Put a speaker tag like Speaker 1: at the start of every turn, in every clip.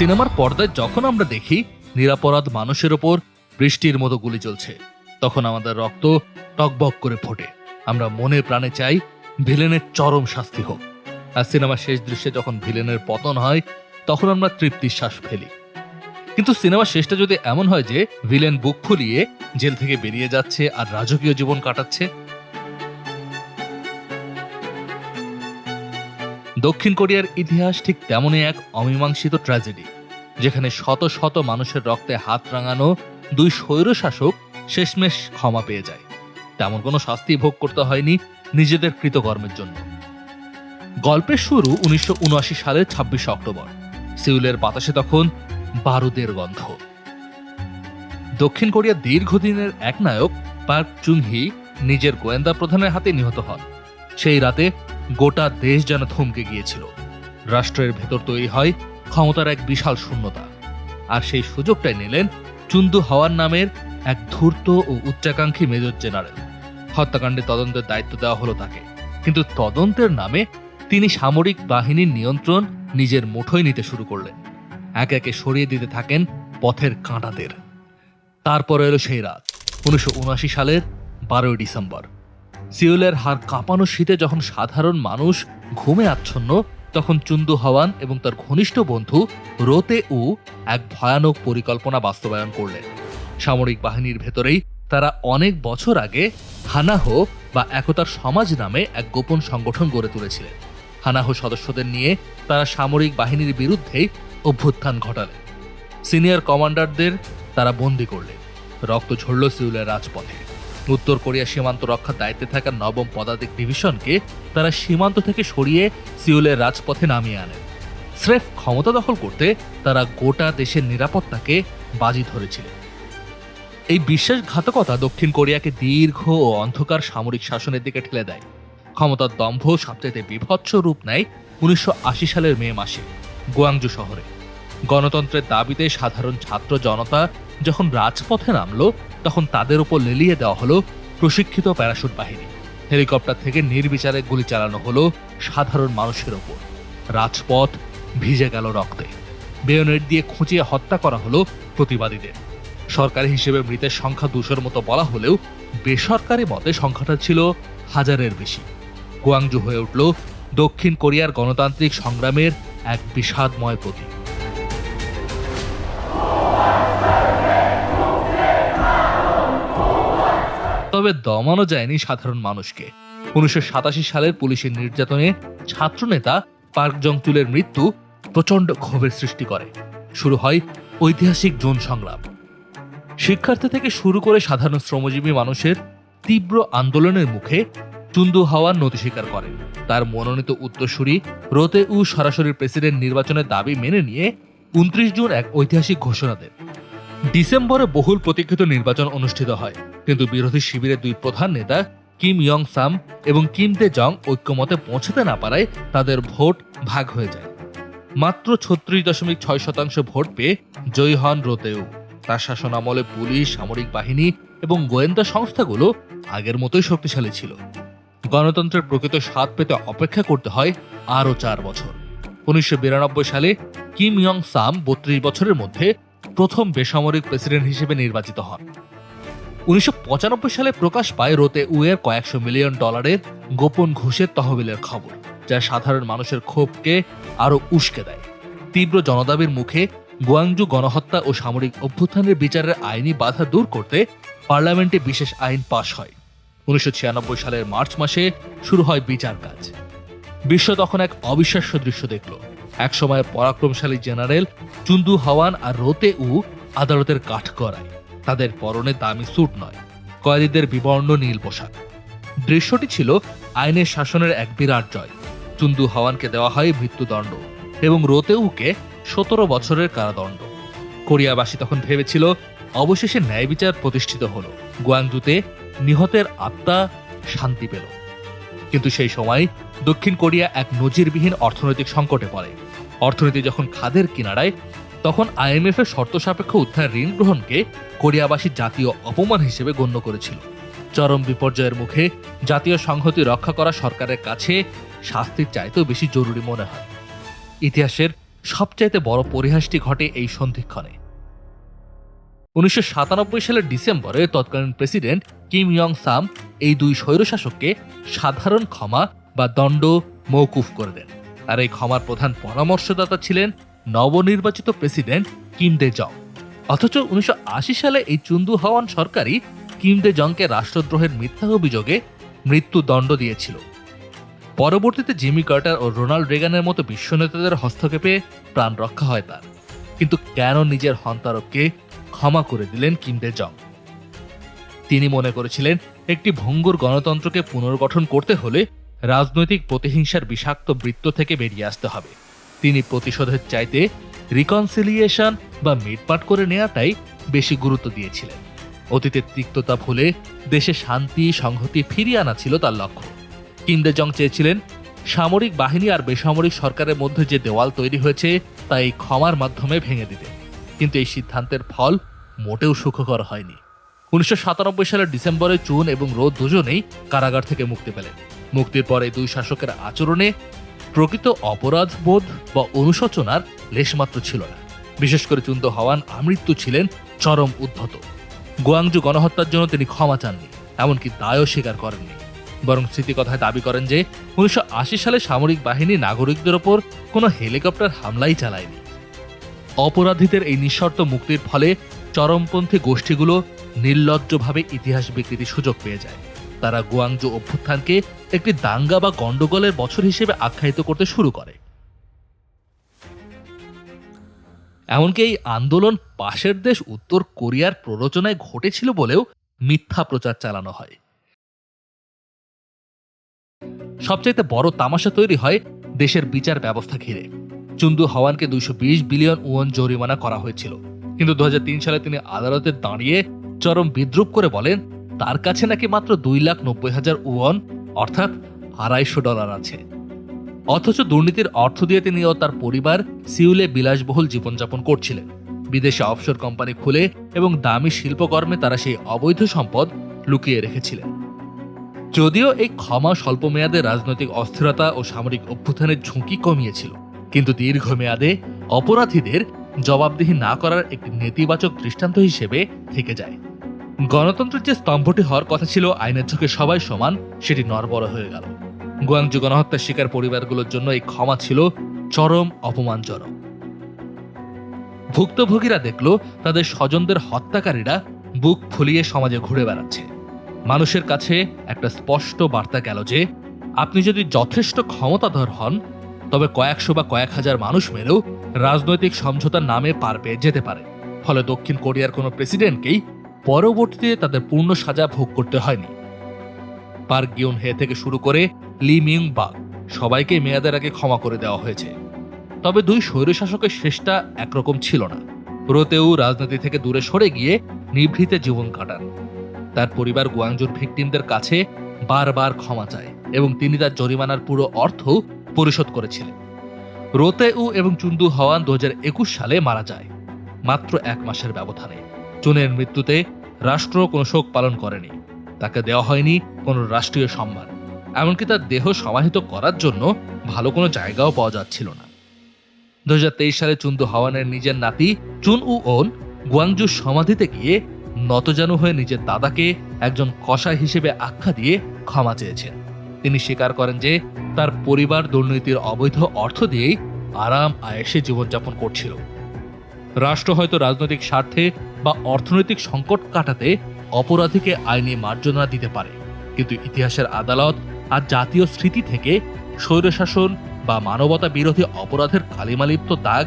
Speaker 1: সিনেমার পর্দায় যখন আমরা দেখি নিরাপরাধ মানুষের ওপর বৃষ্টির মতো গুলি চলছে, তখন আমাদের রক্ত টকবক করে ফোটে। আমরা মনে প্রাণে চাই ভিলেনের চরম শাস্তি হোক। আর সিনেমার শেষ দৃশ্যে যখন ভিলেনের পতন হয়, তখন আমরা তৃপ্তির শ্বাস ফেলি। কিন্তু সিনেমার শেষটা যদি এমন হয় যে ভিলেন বুক ফুলিয়ে জেল থেকে বেরিয়ে যাচ্ছে আর রাজকীয় জীবন কাটাচ্ছে। দক্ষিণ কোরিয়ার ইতিহাস ঠিক তেমনই এক অমীমাংসিত ট্র্যাজেডি, যেখানে শত শত মানুষের রক্তে হাত রাঙানো দুই স্বৈরশাসক শেষমেশ ক্ষমা পেয়ে যায়। তেমন কোনো শাস্তি ভোগ করতে হয়নি নিজেদের কৃতকর্মের জন্য। গল্পের শুরু 1979 সালের 26 অক্টোবর। সিউলের বাতাসে তখন বারুদের গন্ধ। দক্ষিণ কোরিয়ার দীর্ঘদিনের এক নায়ক পার্ক চুং-হি নিজের গোয়েন্দা প্রধানের হাতে নিহত হন। সেই রাতে গোটা দেশ যেন থমকে গিয়েছিল। রাষ্ট্রের ভেতর তৈরি হয় ক্ষমতার এক বিশাল শূন্যতা। আর সেই সুযোগটাই নিলেন চুন্দু হাওয়ান নামের এক ধূর্ত ও উচ্চাকাঙ্ক্ষী মেজর জেনারেল। হত্যাকাণ্ডে তদন্তের দায়িত্ব দেওয়া হলো তাকে, কিন্তু তদন্তের নামে তিনি সামরিক বাহিনীর নিয়ন্ত্রণ নিজের মুঠোয় নিতে শুরু করলেন। একে একে সরিয়ে দিতে থাকেন পথের কাঁটাদের। তারপর এলো সেই রাত, 1979 সালের 12 ডিসেম্বর। সিউলের হাড় কাঁপানো শীতে যখন সাধারণ মানুষ ঘুমে আচ্ছন্ন, তখন চুন্দু হাওয়ান এবং তার ঘনিষ্ঠ বন্ধু রোতে উ এক ভয়ানক পরিকল্পনা বাস্তবায়ন করলেন। সামরিক বাহিনীর ভেতরেই তারা অনেক বছর আগে হানাহো বা একতার সমাজ নামে এক গোপন সংগঠন গড়ে তুলেছিলেন। হানাহো সদস্যদের নিয়ে তারা সামরিক বাহিনীর বিরুদ্ধে অভ্যুত্থান ঘটালেন। সিনিয়র কমান্ডারদের তারা বন্দী করলেন। রক্ত ঝরল সিউলের রাজপথে। উত্তর কোরিয়া সীমান্ত রক্ষার দায়িত্বে থাকা নবম পদাতিক ডিভিশনকে তারা সীমান্ত থেকে সরিয়ে সিউলের রাজপথে নামিয়ে আনেন। স্রেফ ক্ষমতা দখল করতে তারা গোটা দেশের নিরাপত্তাকে বাজি ধরেছিলেন। এই বিশ্বাসঘাতকতা দক্ষিণ কোরিয়াকে দীর্ঘ ও অন্ধকার সামরিক শাসনের দিকে ঠেলে দেয়। ক্ষমতার দম্ভ সবচেয়ে বীভৎস রূপ নেয় 1980 সালের মে মাসে গোয়াংজু শহরে। গণতন্ত্রের দাবিতে সাধারণ ছাত্র জনতা যখন রাজপথে নামলো, তখন তাদের উপর লেলিয়ে দেওয়া হলো প্রশিক্ষিত প্যারাশুট বাহিনী। হেলিকপ্টার থেকে নির্বিচারে গুলি চালানো হলো সাধারণ মানুষের ওপর। রাজপথ ভিজে গেল রক্তে। বেয়োনেট দিয়ে খুঁচিয়ে হত্যা করা হলো প্রতিবাদীদের। সরকারি হিসেবে মৃতের সংখ্যা 200-র মতো বলা হলেও বেসরকারি মতে সংখ্যাটা ছিল 1000-এর বেশি। গোয়াংজু হয়ে উঠল দক্ষিণ কোরিয়ার গণতান্ত্রিক সংগ্রামের এক বিষাদময় প্রতীক। তবে দমানো যায়নি সাধারণ মানুষকে। 1987 সালের পুলিশের নির্যাতনে ছাত্রনেতা পার্ক জং-চুলের মৃত্যু প্রচণ্ড ক্ষোভের সৃষ্টি করে। শুরু হয় ঐতিহাসিক জোন সংগ্রাম। শিক্ষার্থী থেকে শুরু করে সাধারণ শ্রমজীবী মানুষের তীব্র আন্দোলনের মুখে চুন্দু হাওয়ান নতি স্বীকার করেন। তার মনোনীত উত্তরসূরি রোতে উ সরাসরি প্রেসিডেন্ট নির্বাচনের দাবি মেনে নিয়ে 29 জুন এক ঐতিহাসিক ঘোষণা দেন। ডিসেম্বরে বহুল প্রতীক্ষিত নির্বাচন অনুষ্ঠিত হয়, কিন্তু বিরোধী শিবিরের দুই প্রধান নেতা কিম ইয়ং সাম এবং কিম দে জং ঐক্যমতে পৌঁছাতে না পারায় তাদের ভোট ভাগ হয়ে যায়। মাত্র 36.6% ভোট পেয়ে জয়ী হন রোতে উ। তার শাসনামলে পুলিশ, সামরিক বাহিনী এবং গোয়েন্দা সংস্থাগুলো আগের মতোই শক্তিশালী ছিল। গণতন্ত্রের প্রকৃত স্বাদ পেতে অপেক্ষা করতে হয় আরও 4 বছর। 1992 সালে কিম ইয়ং সাম 32 বছরের মধ্যে প্রথম বেসামরিক প্রেসিডেন্ট হিসেবে নির্বাচিত হন। 1995 সালে প্রকাশ পায় রোতে উ এর কয়েকশো মিলিয়ন ডলারের গোপন ঘুষের তহবিলের খবর, যা সাধারণ মানুষের ক্ষোভকে আরও উস্কে দেয়। তীব্র জনদাবির মুখে গোয়াংজু গণহত্যা ও সামরিক অভ্যুত্থানের বিচারের আইনি বাধা দূর করতে পার্লামেন্টে বিশেষ আইন পাশ হয়। 1996 সালের মার্চ মাসে শুরু হয় বিচার কাজ। বিশ্ব তখন এক অবিশ্বাস্য দৃশ্য দেখল। একসময় পরাক্রমশালী জেনারেল চুন্দু হাওয়ান আর রোতে উ আদালতের কাঠগড়ায়। তাদের পরনে দামি স্যুট নয়, কয়েদিদের বিবর্ণ নীল পোশাক। দৃশ্যটি ছিল আইনের শাসনের এক বিরাট জয়। চুন্দু হাওয়ানকে দেওয়া হয় মৃত্যুদণ্ড এবং রোতে উকে 17 বছরের কারাদণ্ড। কোরিয়াবাসী তখন ভেবেছিল অবশেষে ন্যায় বিচার প্রতিষ্ঠিত হলো, গোয়াংজুতে নিহতের আত্মা শান্তি পেল। কিন্তু সেই সময় দক্ষিণ কোরিয়া এক নজিরবিহীন অর্থনৈতিক সংকটে পড়ে। অর্থনীতি যখন খাদের কিনারায়, তখন IMF এর শর্ত সাপেক্ষ উদ্ধার ঋণ গ্রহণকে কোরিয়াবাসী জাতীয় অপমান হিসেবে গণ্য করেছিল। চরম বিপর্যয়ের মুখে জাতীয় সংহতি রক্ষা করা সরকারের কাছে শাস্তির চাইতেও বেশি জরুরি মনে হয়। ইতিহাসের সবচাইতে বড় পরিহাসটি ঘটে এই সন্ধিক্ষণে। 1997 সালের ডিসেম্বরে তৎকালীন প্রেসিডেন্ট কিম ইয়ং সাম এই দুই স্বৈরশাসককে সাধারণ ক্ষমা বা দণ্ড মওকুফ করে দেন। আর এই ক্ষমার প্রধান পরামর্শদাতা ছিলেন নবনির্বাচিত প্রেসিডেন্ট কিম দে জং। অথচ 1980 সালে এই চুন্দু হাওয়ান সরকারই কিম দে জংকে রাষ্ট্রদ্রোহের মিথ্যা অভিযোগে মৃত্যুদণ্ড দিয়েছিল। পরবর্তীতে জিমি কার্টার ও রোনাল্ড রেগানের মতো বিশ্ব নেতাদের হস্তক্ষেপে প্রাণ রক্ষা হয় তার। কিন্তু কেন নিজের হন্তারককে ক্ষমা করে দিলেন কিম দে জং? তিনি মনে করেছিলেন একটি ভঙ্গুর গণতন্ত্রকে পুনর্গঠন করতে হলে রাজনৈতিক প্রতিহিংসার বিষাক্ত বৃত্ত থেকে বেরিয়ে আসতে হবে। তিনি প্রতিশোধের চাইতে রিকনসিলিয়েশন বা মিটমাট করে নেওয়াটাই বেশি গুরুত্ব দিয়েছিলেন। অতীতের তিক্ততা ভুলে দেশে শান্তি সংহতি ফিরিয়ে আনা ছিল তার লক্ষ্য। কিম দে জং চেয়েছিলেন সামরিক বাহিনী আর বেসামরিক সরকারের মধ্যে যে দেওয়াল তৈরি হয়েছে তা এই ক্ষমার মাধ্যমে ভেঙে দিতে। কিন্তু এই সিদ্ধান্তের ফল মোটেও সুখকর হয়নি। 1997 সালের ডিসেম্বরে চুন এবং রো দুজনেই কারাগার থেকে মুক্তি পেলেন। মুক্তির পর এই দুই শাসকের আচরণে প্রকৃত অপরাধ বোধ বা অনুশোচনার লেশমাত্র ছিল না। বিশেষ করে চুন্দু হাওয়ান আমৃত্যু ছিলেন চরম উদ্ধত। গোয়াংজু গণহত্যার জন্য তিনি ক্ষমা চাননি, এমনকি দায়ও স্বীকার করেননি। বরং স্মৃতিকথায় দাবি করেন যে 1980 সালে সামরিক বাহিনী নাগরিকদের ওপর কোনো হেলিকপ্টার হামলাই চালায়নি। অপরাধীদের এই নিঃশর্ত মুক্তির ফলে চরমপন্থী গোষ্ঠীগুলো নির্লজ্জভাবে ইতিহাস বিকৃতির সুযোগ পেয়ে যায়। তারা গোয়াংজু অভ্যুত্থানকে একটি দাঙ্গা বা গন্ডগোলের বছর হিসেবে আখ্যায়িত করতে শুরু করে। এমনকি এই আন্দোলন পাশের দেশ উত্তর কোরিয়ার প্ররোচনায় ঘটেছিল বলেও মিথ্যা প্রচার চালানো হয়। সবচাইতে বড় তামাশা তৈরি হয় দেশের বিচার ব্যবস্থা ঘিরে। চুন্দু হাওয়ানকে 220 বিলিয়ন উওন জরিমানা করা হয়েছিল, কিন্তু 2003 সালে তিনি আদালতে দাঁড়িয়ে চরম বিদ্রুপ করে বলেন তার কাছে নাকি মাত্র 2,90,000 উওন অর্থাৎ $250 আছে। অথচ দুর্নীতির অর্থ দিয়ে তিনি ও তার পরিবার সিউলে বিলাসবহুল জীবনযাপন করছিলেন। বিদেশে অফশোর কোম্পানি খুলে এবং দামি শিল্পকর্মে তারা সেই অবৈধ সম্পদ লুকিয়ে রেখেছিলেন। যদিও এই ক্ষমা স্বল্পমেয়াদে রাজনৈতিক অস্থিরতা ও সামরিক অভ্যুত্থানের ঝুঁকি কমিয়েছিল, কিন্তু দীর্ঘমেয়াদে অপরাধীদের জবাবদিহি না করার একটি নেতিবাচক দৃষ্টান্ত হিসেবে থেকে যায়। গণতন্ত্রের যে স্তম্ভটি হওয়ার কথা ছিল আইনের চোখে সবাই সমান, সেটি নড়বড় হয়ে গেল। গোয়াংজু গণহত্যার শিকার পরিবারগুলোর জন্য এই ক্ষমা ছিল চরম অপমানজনক। ভুক্তভোগীরা দেখল তাদের স্বজনদের হত্যাকারীরা বুক ফুলিয়ে সমাজে ঘুরে বেড়াচ্ছে। মানুষের কাছে একটা স্পষ্ট বার্তা গেল যে আপনি যদি যথেষ্ট ক্ষমতাধর হন তবে কয়েকশো বা কয়েক হাজার মানুষ মেরেও রাজনৈতিক সমঝোতার নামে পার পেয়ে যেতে পারে। ফলে দক্ষিণ কোরিয়ার কোনো প্রেসিডেন্টকেই পরবর্তীতে তাদের পূর্ণ সাজা ভোগ করতে হয়নি। পার্ক গিউন হে থেকে শুরু করে লি মিং বাক সবাইকে মেয়াদের আগে ক্ষমা করে দেওয়া হয়েছে। তবে দুই স্বৈরশাসকের শেষটা একরকম ছিল না। রোতেও রাজনীতি থেকে দূরে সরে গিয়ে নিভৃতে জীবন কাটান। তার পরিবার গোয়াংজুর ভিকটিমদের কাছে বারবার ক্ষমা চায় এবং তিনি তার জরিমানার পুরো অর্থ পরিশোধ করেছিলেন। রোতেউ এবং চুন্দু হাওয়ান 2021 সালে মারা যায়, মাত্র 1 মাসের ব্যবধানে। চুনের মৃত্যুতে রাষ্ট্র কোনো শোক পালন করেনি, তাকে দেওয়া হয়নি কোনো রাষ্ট্রীয় সম্মান, এমনকি তার দেহ সমাহিত করার জন্য ভালো কোনো জায়গাও পাওয়া যাচ্ছিল না। 2023 সালে চুন্দু হাওয়ানের নিজের নাতি চুন উ ওন গোয়াংজুর সমাধিতে গিয়ে নতজানু হয়ে নিজের দাদাকে একজন কসাই হিসেবে আখ্যা দিয়ে ক্ষমা চেয়েছেন। তিনি স্বীকার করেন যে তার পরিবার দুর্নীতির অবৈধ অর্থ দিয়েই আরাম আয়েশে জীবনযাপন করছিল। রাষ্ট্র হয়তো রাজনৈতিক স্বার্থে বা অর্থনৈতিক সংকট কাটাতে অপরাধীকে আইনি মার্জনা দিতে পারে, কিন্তু ইতিহাসের আদালত আর জাতীয় স্মৃতি থেকে স্বৈরশাসন বা মানবতা বিরোধী অপরাধের কালিমালিপ্ত দাগ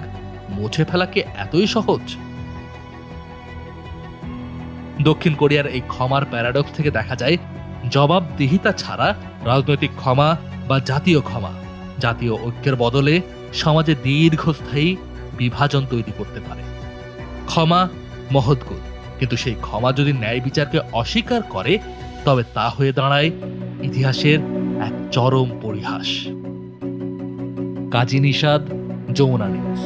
Speaker 1: মুছে ফেলা কি এতই সহজ? দক্ষিণ কোরিয়ার এই ক্ষমার প্যারাডক্স থেকে দেখা যায় জবাবদিহিতা ছাড়া রাজনৈতিক ক্ষমা বা জাতীয় ক্ষমা জাতীয় ঐক্যের বদলে সমাজে দীর্ঘস্থায়ী বিভাজন তৈরি করতে পারে। ক্ষমা মহৎ গুণ, কিন্তু সেই ক্ষমা যদি ন্যায় বিচারকে অস্বীকার করে তবে তা হয়ে দাঁড়ায় ইতিহাসের এক চরম পরিহাস। কাজী নিষাদ, যমুনা নিউজ।